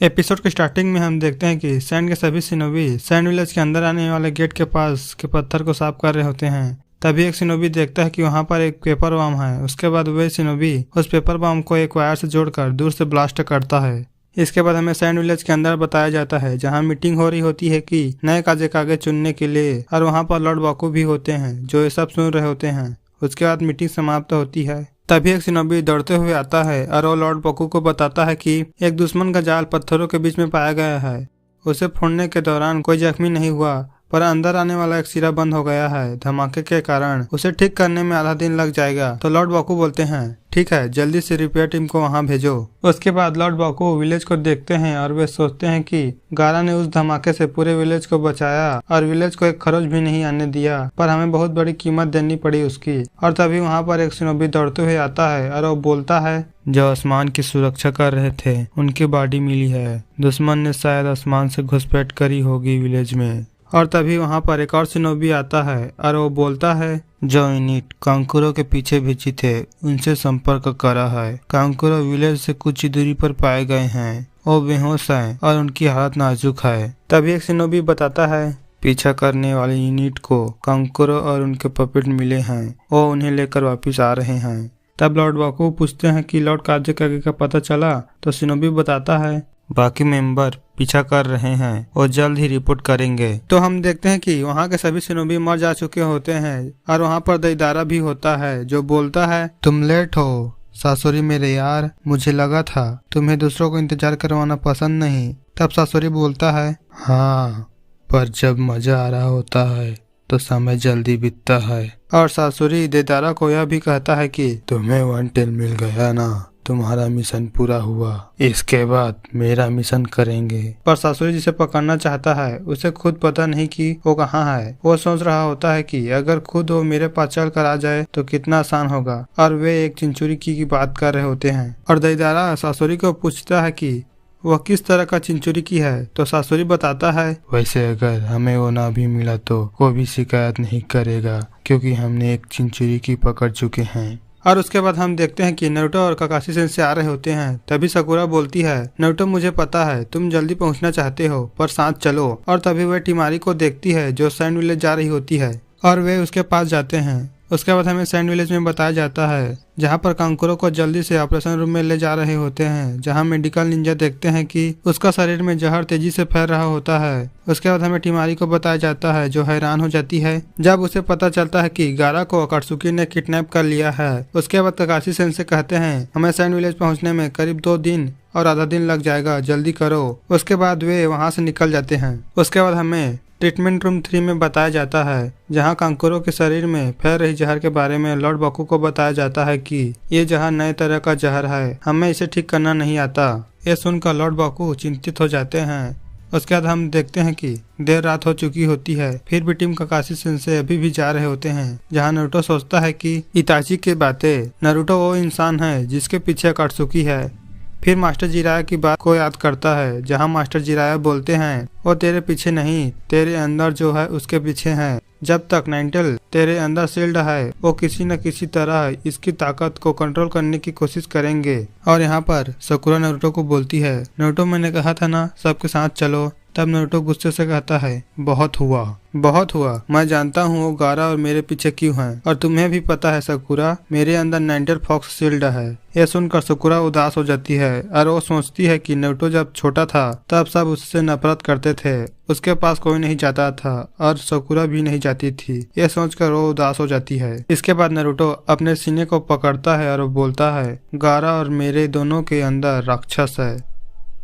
Episode के starting में हम देखते हैं कि सैंड के सभी शिनोबी सैंड विलेज के अंदर आने वाले गेट के पास के पत्थर को साफ कर रहे होते हैं। तभी एक शिनोबी देखता है कि वहां पर एक पेपर बम है। उसके बाद वे शिनोबी उस पेपर बम को एक वायर से जोड़कर दूर से ब्लास्ट करता है। इसके बाद हमें सैंड विलेज के अंदर बताया जाता है जहां मीटिंग हो रही होती है कि नए काजे चुनने के लिए, और वहां पर लॉर्ड बाकू भी होते हैं जो ये सब सुन रहे होते हैं। उसके बाद मीटिंग समाप्त होती है। तभी एक शिनोबी दौड़ते हुए आता है और वो लॉर्ड बाकू को बताता है कि एक दुश्मन का जाल पत्थरों के बीच में पाया गया है। उसे फोड़ने के दौरान कोई जख्मी नहीं हुआ, पर अंदर आने वाला एक सिरा बंद हो गया है। धमाके के कारण उसे ठीक करने में आधा दिन लग जाएगा। तो लॉर्ड बाकू बोलते हैं ठीक है, जल्दी से रिपेयर टीम को वहां भेजो। उसके बाद लॉर्ड बाकू विलेज को देखते हैं और वे सोचते हैं कि गारा ने उस धमाके से पूरे विलेज को बचाया और विलेज को एक खरोच भी नहीं आने दिया, पर हमें बहुत बड़ी कीमत देनी पड़ी उसकी। और तभी वहां पर एक शिनोबी दौड़ते हुए आता है और वो बोलता है जो आसमान की सुरक्षा कर रहे थे उनकी बॉडी मिली है। दुश्मन ने शायद आसमान से घुसपैठ करी होगी विलेज में। और तभी वहां पर एक और शिनोबी आता है और वो बोलता है जो यूनिट कांकुरो के पीछे भेजी थे उनसे संपर्क करा है। कांकुरो विलेज से कुछ ही दूरी पर पाए गए हैं। वो बेहोश हैं और उनकी हालत नाजुक है। तभी एक शिनोबी बताता है पीछा करने वाले यूनिट को कांकुरो और उनके पपेट मिले हैं, वो उन्हें लेकर वापिस आ रहे हैं। तब लॉर्ड बाकू पूछते हैं कि लॉर्ड काजे का पता चला। तो शिनोबी बताता है बाकी मेंबर पीछा कर रहे हैं और जल्द ही रिपोर्ट करेंगे। तो हम देखते हैं कि वहाँ के सभी शिनोबी मर जा चुके होते हैं और वहाँ पर देइदारा भी होता है जो बोलता है तुम लेट हो सासुरी मेरे यार, मुझे लगा था तुम्हें दूसरों को इंतजार करवाना पसंद नहीं। तब सासुरी बोलता है हाँ, पर जब मजा आ रहा होता है तो समय जल्दी बीतता है। और सासुरी देइदारा को यह भी कहता है कि तुम्हें 1 टेल मिल गया ना, तुम्हारा मिशन पूरा हुआ, इसके बाद मेरा मिशन करेंगे। पर सासुरी जिसे पकड़ना चाहता है उसे खुद पता नहीं कि वो कहाँ है। वो सोच रहा होता है कि अगर खुद वो मेरे पास चल कर आ जाए तो कितना आसान होगा। और वे एक चिंचुरी की बात कर रहे होते हैं। और देइदारा सासुरी को पूछता है कि वह किस तरह का चिंचुरी की है। तो सासुरी बताता है वैसे अगर हमें वो ना भी मिला तो कोई भी शिकायत नहीं करेगा, क्योंकि हमने एक चिंचुरी की पकड़ चुके हैं। और उसके बाद हम देखते हैं कि नारुतो और काकाशी सेंसेई आ रहे होते हैं। तभी साकुरा बोलती है नारुतो मुझे पता है तुम जल्दी पहुंचना चाहते हो, पर साथ चलो। और तभी वह टिमारी को देखती है जो सैंड विलेज जा रही होती है और वे उसके पास जाते हैं। उसके बाद हमें सैंड विलेज में बताया जाता है जहां पर कांकुरो को जल्दी से ऑपरेशन रूम में ले जा रहे होते हैं, जहां मेडिकल निंजा देखते हैं कि उसका शरीर में जहर तेजी से फैल रहा होता है। उसके बाद हमें टिमारी को बताया जाता है जो हैरान हो जाती है जब उसे पता चलता है कि गारा को अकात्सुकी ने किडनैप कर लिया है। उसके बाद काकाशी सेंसेई कहते हैं हमें सैंड विलेज पहुंचने में करीब 2 दिन और आधा दिन लग जाएगा, जल्दी करो। उसके बाद वे वहाँ से निकल जाते हैं। उसके बाद हमें ट्रीटमेंट रूम 3 में बताया जाता है जहां कांकुरो के शरीर में फैल रही जहर के बारे में लॉर्ड बाकू को बताया जाता है कि ये जहर नए तरह का जहर है, हमें इसे ठीक करना नहीं आता। ये सुनकर लॉर्ड बाकू चिंतित हो जाते हैं। उसके बाद हम देखते हैं कि देर रात हो चुकी होती है। फिर भी टीम काकाशी सेंसेई अभी भी जा रहे होते हैं जहां नारुतो सोचता है कि इताची की बातें, नारुतो वो इंसान है जिसके पीछे अकात्सुकी है। फिर मास्टर जिराया की बात को याद करता है जहां मास्टर जिराया बोलते हैं वो तेरे पीछे नहीं, तेरे अंदर जो है उसके पीछे है। जब तक 9 टेल तेरे अंदर सील्ड है वो किसी न किसी तरह इसकी ताकत को कंट्रोल करने की कोशिश करेंगे। और यहाँ पर साकुरा नारुतो को बोलती है नारुतो मैंने कहा था ना सबके साथ चलो। तब नारुतो गुस्से से कहता है बहुत हुआ, मैं जानता हूँ वो गारा और मेरे पीछे क्यों है, और तुम्हें भी पता है साकुरा मेरे अंदर 9 टेल फॉक्स सील्ड है। यह सुनकर साकुरा उदास हो जाती है और वो सोचती है कि नारुतो जब छोटा था तब सब उससे नफरत करते थे, उसके पास कोई नहीं जाता था और साकुरा भी नहीं जाती थी। यह सोचकर वो उदास हो जाती है। इसके बाद नारुतो अपने सीने को पकड़ता है और वो बोलता है गारा और मेरे दोनों के अंदर राक्षस है,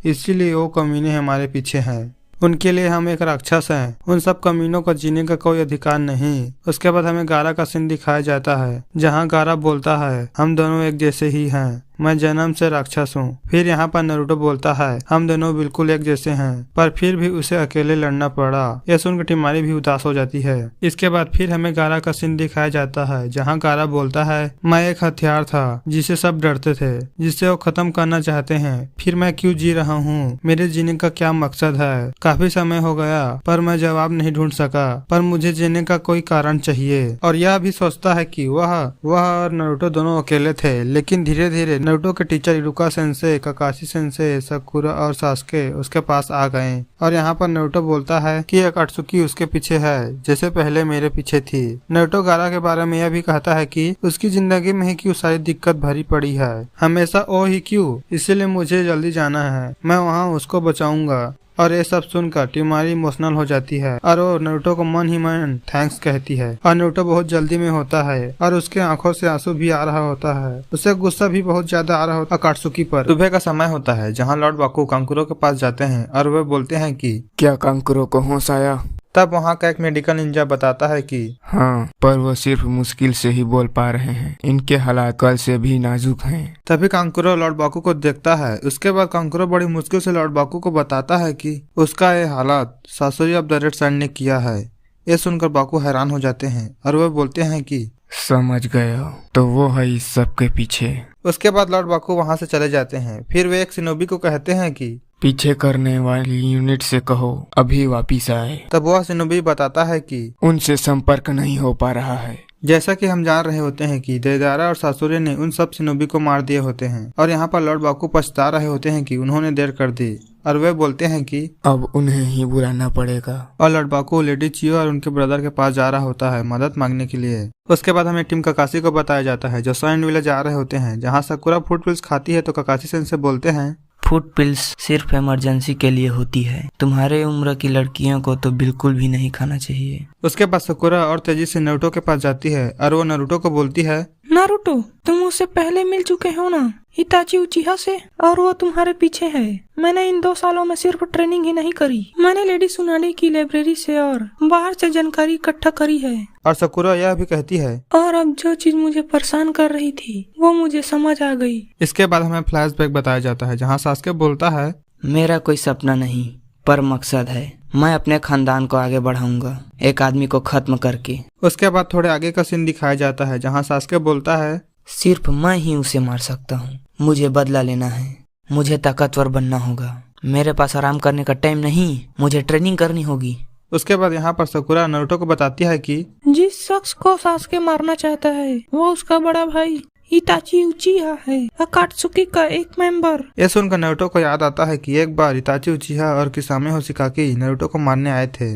इसीलिए वो कमीने हमारे पीछे हैं। उनके लिए हम एक राक्षस हैं। उन सब कमीनों को जीने का कोई अधिकार नहीं। उसके बाद हमें गारा का सीन दिखाया जाता है जहां गारा बोलता है हम दोनों एक जैसे ही हैं, मैं जन्म से राक्षस हूँ। फिर यहाँ पर नारुतो बोलता है हम दोनों बिल्कुल एक जैसे हैं, पर फिर भी उसे अकेले लड़ना पड़ा। यह सुनकर टिमारी भी उदास हो जाती है। इसके बाद फिर हमें गारा का सीन दिखाया जाता है जहाँ गारा बोलता है मैं एक हथियार था जिसे सब डरते थे, जिसे वो खत्म करना चाहते हैं। फिर मैं क्यों जी रहा हूँ, मेरे जीने का क्या मकसद है। काफी समय हो गया पर मैं जवाब नहीं ढूंढ सका, पर मुझे जीने का कोई कारण चाहिए। और यह भी सोचता है कि वह और नारुतो दोनों अकेले थे, लेकिन धीरे धीरे नारुतो के teacher Iruka sensei, Kakashi sensei, Sakura और सास्के उसके पास आ गए और यहाँ पर नारुतो बोलता है कि अकात्सुकी उसके पीछे है जैसे पहले मेरे पीछे थी। नारुतो गारा के बारे में यह भी कहता है कि उसकी जिंदगी में ही क्यों सारी दिक्कत भरी पड़ी है, हमेशा ओ ही क्यों, इसीलिए मुझे जल्दी जाना है, मैं वहाँ उसको बचाऊंगा। और ये सब सुनकर टिमारी इमोशनल हो जाती है और वो नारुतो को मन ही मन थैंक्स कहती है और नारुतो बहुत जल्दी में होता है और उसके आंखों से आंसू भी आ रहा होता है, उसे गुस्सा भी बहुत ज्यादा आ रहा होता है अकात्सुकी पर। सुबह का समय होता है जहाँ लॉर्ड बाकू कांकुरो के पास जाते हैं और वे बोलते हैं कि क्या कांकुरो को होश आया? तब वहाँ का एक मेडिकल निंजा बताता है कि हाँ, पर वो सिर्फ मुश्किल से ही बोल पा रहे हैं, इनके हालात कल से भी नाजुक हैं। तभी कांकुरो लॉर्ड बाकू को देखता है। उसके बाद कांकुरो बड़ी मुश्किल से लॉर्ड बाकू को बताता है कि उसका ये हालात सासुरी ऑफ द रेड सन ने किया है। ये सुनकर बाकू हैरान हो जाते हैं और वे बोलते हैं कि समझ गए हो, तो वो है इस सब के पीछे। उसके बाद लॉर्ड बाकू वहाँ से चले जाते हैं। फिर वे एक शिनोबी को कहते हैं कि पीछे करने वाली यूनिट से कहो अभी वापिस आए। तब वह शिनोबी बताता है कि उनसे संपर्क नहीं हो पा रहा है। जैसा कि हम जान रहे होते हैं कि देदारा और सासुरे ने उन सब शिनोबी को मार दिए होते हैं और यहाँ पर लॉर्ड बाकू पछता रहे होते हैं कि उन्होंने देर कर दी और वे बोलते हैं कि अब उन्हें ही बुलाना पड़ेगा। और लॉर्ड बाकू लेडी चियो और उनके ब्रदर के पास जा रहा होता है मदद मांगने के लिए। उसके बाद हमें टीम काकाशी को बताया जाता है जो सैंड विलेज जा रहे होते हैं जहाँ साकुरा फूड पिल्स खाती है तो काकाशी सेन से बोलते हैं फूड पिल्स सिर्फ इमरजेंसी के लिए होती है, तुम्हारे उम्र की लड़कियों को तो बिल्कुल भी नहीं खाना चाहिए। उसके बाद साकुरा और तेजी से नारुतो के पास जाती है और वो नारुतो को बोलती है नारुतो, तुम उससे पहले मिल चुके हो ना, हिताची उचिहा से, और वो तुम्हारे पीछे है। मैंने इन 2 सालों में सिर्फ ट्रेनिंग ही नहीं करी, मैंने लेडी सुनाडी की लाइब्रेरी से और बाहर से जानकारी इकट्ठा करी है। और साकुरा यह भी कहती है और अब जो चीज मुझे परेशान कर रही थी वो मुझे समझ आ गई। इसके बाद हमें फ्लैशबैक बताया जाता है जहाँ सास्के बोलता है मेरा कोई सपना नहीं पर मकसद है, मैं अपने खानदान को आगे बढ़ाऊंगा एक आदमी को खत्म करके। उसके बाद थोड़े आगे का सीन दिखाया जाता है जहाँ सास्के बोलता है सिर्फ मैं ही उसे मार सकता हूँ, मुझे बदला लेना है, मुझे ताकतवर बनना होगा, मेरे पास आराम करने का टाइम नहीं, मुझे ट्रेनिंग करनी होगी। उसके बाद यहाँ पर साकुरा नारुतो को बताती है कि जिस शख्स को सास्के मारना चाहता है वो उसका बड़ा भाई हिताची उचिहा है, अकात्सुकी का एक मेंबर। ये सुनकर नारुतो को याद आता है कि एक बार हिताची उचिहा और किसामे होशिकाकी नारुतो को मारने आए थे।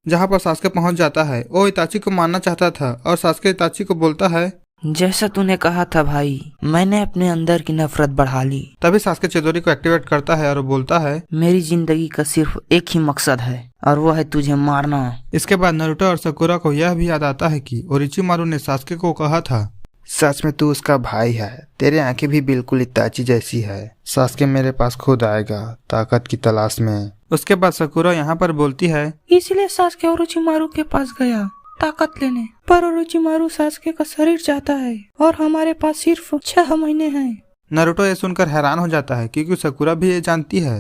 जहाँ पर सास्के पहुँच जाता है वो हिताची को मारना चाहता था और सास्के हिताची को बोलता है जैसा तूने कहा था भाई, मैंने अपने अंदर की नफरत बढ़ा ली। तभी सास्के चिदोरी को एक्टिवेट करता है और बोलता है मेरी जिंदगी का सिर्फ एक ही मकसद है और वो है तुझे मारना। इसके बाद नारुतो और साकुरा को यह भी याद आता है कि ओरोचिमारू ने सास्के को कहा था सच में तू उसका भाई है, तेरे आंखें भी बिल्कुल हिताची जैसी है, सास्के मेरे पास खुद आएगा ताकत की तलाश में। उसके बाद साकुरा यहाँ पर बोलती है इसलिए सास्के ओरोचिमारू के पास गया ताकत लेने, पर ओरोचिमारू सास्के का शरीर चाहता है और हमारे पास सिर्फ 6 महीने हैं। नारुतो ये सुनकर हैरान हो जाता है क्योंकि साकुरा भी ये जानती है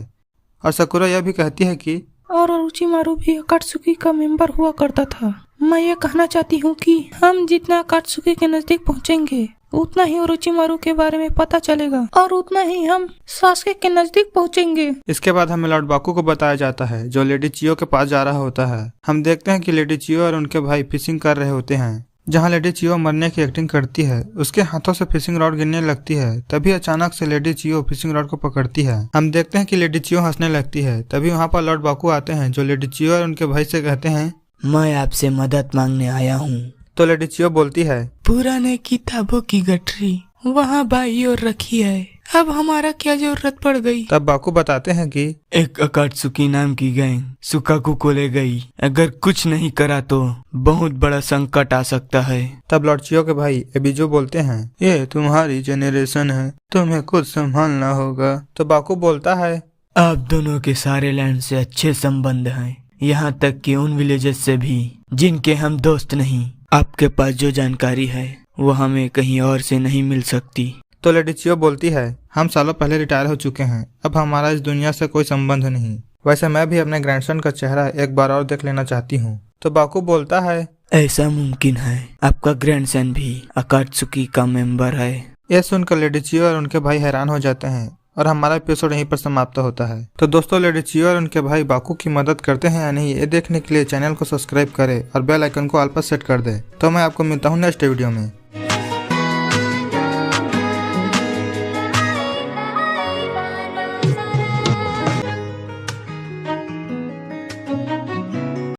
और साकुरा यह भी कहती है कि और ओरोचिमारू भी अकात्सुकी का मेंबर हुआ करता था। मैं ये कहना चाहती हूँ कि हम जितना अकात्सुकी के नजदीक पहुँचेंगे उतना ही ओरोचिमारू के बारे में पता चलेगा और उतना ही हम सास्के के नजदीक पहुँचेंगे। इसके बाद हमें लॉर्ड बाकू को बताया जाता है जो लेडी चियो के पास जा रहा होता है। हम देखते हैं कि लेडी चियो और उनके भाई फिशिंग कर रहे होते हैं। जहाँ लेडी चियो मरने की एक्टिंग करती है उसके हाथों से फिशिंग रॉड गिरने लगती है। तभी अचानक से लेडी चियो फिशिंग रॉड को पकड़ती है। हम देखते हैं कि लेडी चियो हंसने लगती है। तभी वहाँ पर लॉर्ड बाकू आते हैं जो लेडी चियो और उनके भाई से कहते हैं मैं आपसे मदद मांगने आया हूँ। तो लेडी चियो बोलती है पुराने किताबों की गठरी वहाँ बाई और रखी है, अब हमारा क्या जरूरत पड़ गई। तब बाकू बताते हैं कि एक अकात्सुकी नाम की गैंग सुकाकू को ले गई, अगर कुछ नहीं करा तो बहुत बड़ा संकट आ सकता है। तब लॉर्ड चियो के भाई एबिजो बोलते हैं ये तुम्हारी जेनरेशन है, तुम्हें खुद संभालना होगा। तो बाकू बोलता है आप दोनों के सारे लैंड से अच्छे संबंध हैं, यहाँ तक कि उन विलेजेस से भी जिनके हम दोस्त नहीं। आपके पास जो जानकारी है वो हमें कहीं और से नहीं मिल सकती। तो लेडी चियो बोलती है हम सालों पहले रिटायर हो चुके हैं, अब हमारा इस दुनिया से कोई संबंध नहीं। वैसे मैं भी अपने ग्रैंडसन का चेहरा एक बार और देख लेना चाहती हूँ। तो बाकू बोलता है ऐसा मुमकिन है, आपका ग्रैंडसन भी अकात्सुकी का मेंबर है। यह सुनकर लेडी चियो और उनके भाई हैरान हो जाते हैं और हमारा एपिसोड यहीं पर समाप्त होता है। तो दोस्तों लेडी चियो और उनके भाई बाकू की मदद करते हैं या नहीं ये देखने के लिए चैनल को सब्सक्राइब करें और बेल आइकन को ऑल पर सेट कर दें। तो मैं आपको मिलता हूँ नेक्स्ट वीडियो में।